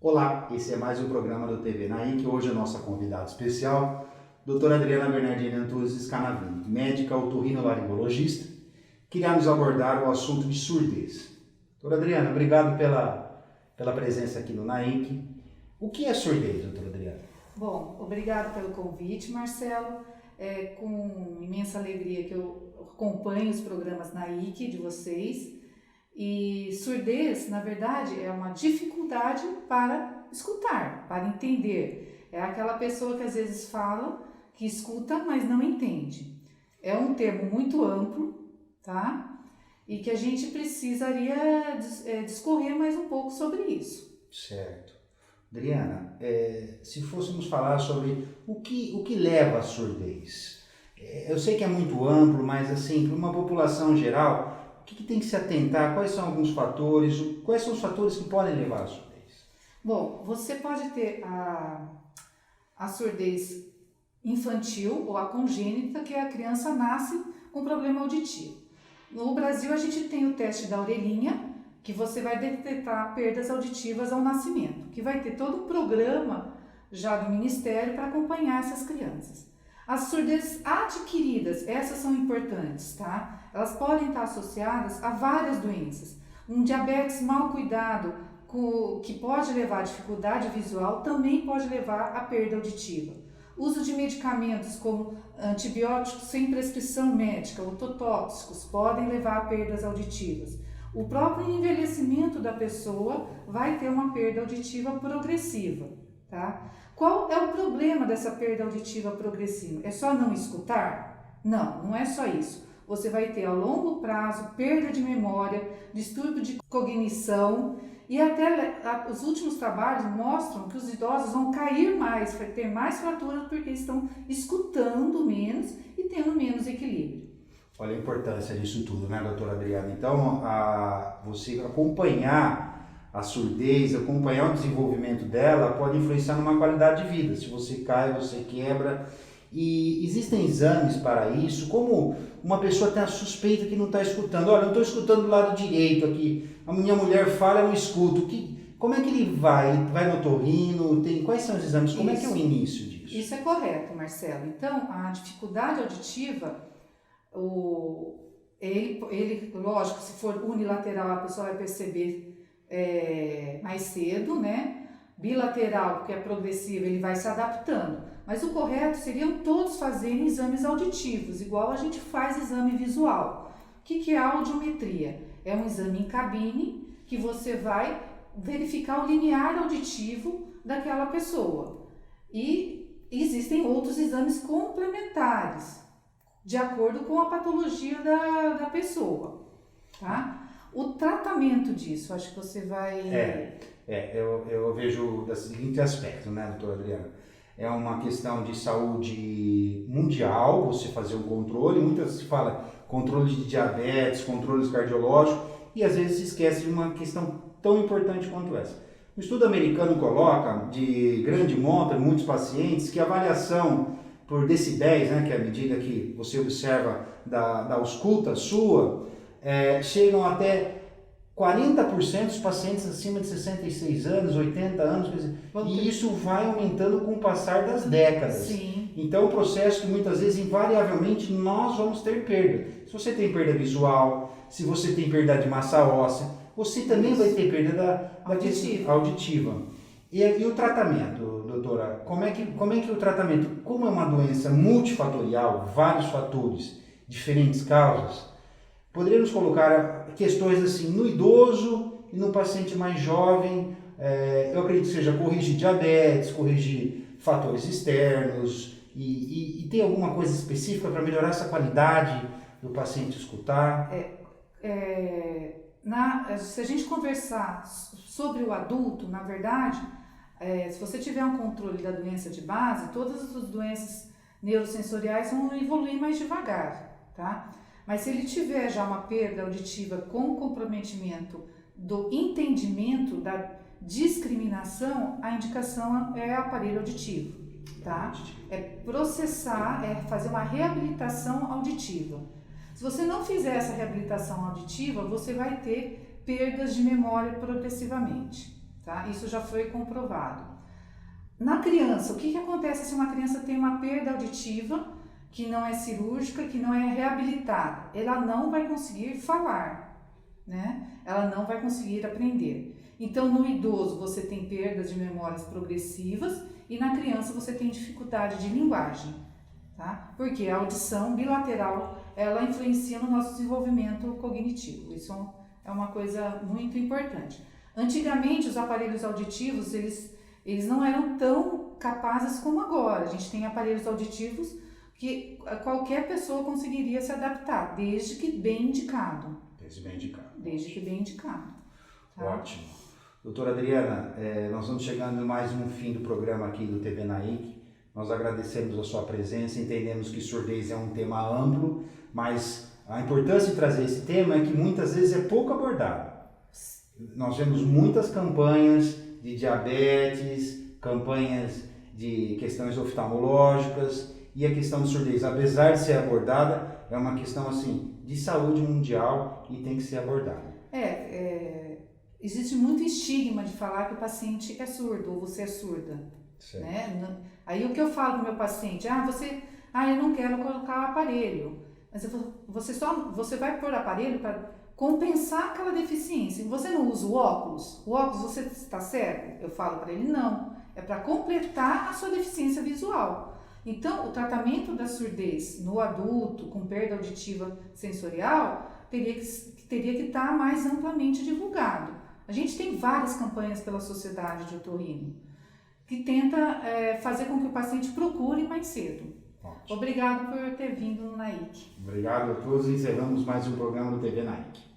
Olá, esse é mais um programa do TV Naim, que hoje é a nossa convidada especial, doutora Adriana Bernardini Antunes Scanavini, médica otorrinolaringologista, que irá nos abordar o assunto de surdez. Doutora Adriana, obrigado pela presença aqui no NAINC. O que é surdez, doutora Adriana? Bom, obrigado pelo convite, Marcelo. É com imensa alegria que eu acompanho os programas NAIC de vocês. E surdez, na verdade, é uma dificuldade para escutar, para entender. É aquela pessoa que às vezes fala, que escuta, mas não entende. É um termo muito amplo, tá? E que a gente precisaria discorrer mais um pouco sobre isso. Certo. Adriana, se fôssemos falar sobre o que leva à surdez, eu sei que é muito amplo, mas assim, para uma população geral, o que tem que se atentar? Quais são alguns fatores? Quais são os fatores que podem levar à surdez? Bom, você pode ter a surdez infantil ou a congênita, que a criança nasce com problema auditivo. No Brasil, a gente tem o teste da orelhinha, que você vai detectar perdas auditivas ao nascimento, que vai ter todo um programa já do Ministério para acompanhar essas crianças. As surdezes adquiridas, essas são importantes, tá? Elas podem estar associadas a várias doenças. Um diabetes mal cuidado, que pode levar a dificuldade visual, também pode levar à perda auditiva. Uso de medicamentos como antibióticos sem prescrição médica, ototóxicos, podem levar a perdas auditivas. O próprio envelhecimento da pessoa vai ter uma perda auditiva progressiva, tá? Qual é o problema dessa perda auditiva progressiva? É só não escutar? Não, não é só isso. Você vai ter a longo prazo perda de memória, distúrbio de cognição e até os últimos trabalhos mostram que os idosos vão cair mais, vai ter mais fraturas porque estão escutando menos e tendo menos equilíbrio. Olha a importância disso tudo, né, doutora Adriana? Então, você acompanhar a surdez, acompanhar o desenvolvimento dela pode influenciar numa qualidade de vida. Se você cai, você quebra. E existem exames para isso, como uma pessoa tem a suspeita que não está escutando. Olha, eu não estou escutando do lado direito aqui, a minha mulher fala, eu não escuto. Como é que ele vai? Vai no otorrino? Quais são os exames? Como é que é o início disso? Isso é correto, Marcelo. Então, a dificuldade auditiva, ele, lógico, se for unilateral, a pessoa vai perceber mais cedo, né? Bilateral, porque é progressivo, ele vai se adaptando. Mas o correto seriam todos fazerem exames auditivos, igual a gente faz exame visual. O que é a audiometria? É um exame em cabine que você vai verificar o limiar auditivo daquela pessoa. E existem outros exames complementares, de acordo com a patologia da pessoa, tá? O tratamento disso, acho que você vai... Eu vejo do seguinte aspecto, né, doutora Adriana? É uma questão de saúde mundial, você fazer um controle, muitas se fala controle de diabetes, controles cardiológicos, e às vezes se esquece de uma questão tão importante quanto essa. O estudo americano coloca, de grande monta, muitos pacientes, que a avaliação por decibéis, né, que é a medida que você observa da ausculta sua, chegam até 40% dos pacientes acima de 66 anos, 80 anos, quer dizer, e isso vai aumentando com o passar das décadas. Sim. Então, é um processo que muitas vezes, invariavelmente, nós vamos ter perda. Se você tem perda visual, se você tem perda de massa óssea, você também vai ter perda auditiva. E o tratamento, doutora? Como é que o tratamento, como é uma doença multifatorial, vários fatores, diferentes causas, poderíamos colocar questões assim no idoso e no paciente mais jovem, eu acredito que seja corrigir diabetes, corrigir fatores externos e tem alguma coisa específica para melhorar essa qualidade do paciente escutar? Se a gente conversar sobre o adulto, na verdade, se você tiver um controle da doença de base, todas as doenças neurosensoriais vão evoluir mais devagar, tá? Mas se ele tiver já uma perda auditiva com comprometimento do entendimento, da discriminação, a indicação é aparelho auditivo, tá? É processar, é fazer uma reabilitação auditiva. Se você não fizer essa reabilitação auditiva, você vai ter perdas de memória progressivamente, tá? Isso já foi comprovado. Na criança, o que acontece se uma criança tem uma perda auditiva que não é cirúrgica, que não é reabilitada? Ela não vai conseguir falar, né? Ela não vai conseguir aprender. Então, no idoso, você tem perdas de memórias progressivas e na criança você tem dificuldade de linguagem, tá? Porque a audição bilateral, ela influencia no nosso desenvolvimento cognitivo. Isso é uma coisa muito importante. Antigamente, os aparelhos auditivos, eles não eram tão capazes como agora. A gente tem aparelhos auditivos que qualquer pessoa conseguiria se adaptar, desde que bem indicado. Desde que bem indicado. Tá? Ótimo. Doutora Adriana, nós vamos chegando mais um fim do programa aqui do TV Naik. Nós agradecemos a sua presença, entendemos que surdez é um tema amplo, mas a importância de trazer esse tema é que muitas vezes é pouco abordado. Nós vemos muitas campanhas de diabetes, campanhas de questões oftalmológicas e a questão de surdez, apesar de ser abordada, é uma questão assim de saúde mundial e tem que ser abordada. Existe muito estigma de falar que o paciente é surdo ou você é surda. Né? Aí o que eu falo para o meu paciente, eu não quero colocar o aparelho, mas você vai pôr o aparelho para compensar aquela deficiência. Você não usa o óculos você está cego? Eu falo para ele, não, é para completar a sua deficiência visual. Então, o tratamento da surdez no adulto com perda auditiva sensorial teria que estar mais amplamente divulgado. A gente tem várias campanhas pela Sociedade de Otorrino que tenta fazer com que o paciente procure mais cedo. Ótimo. Obrigado por ter vindo no Naik. Obrigado a todos. Encerramos mais um programa do TV Naik.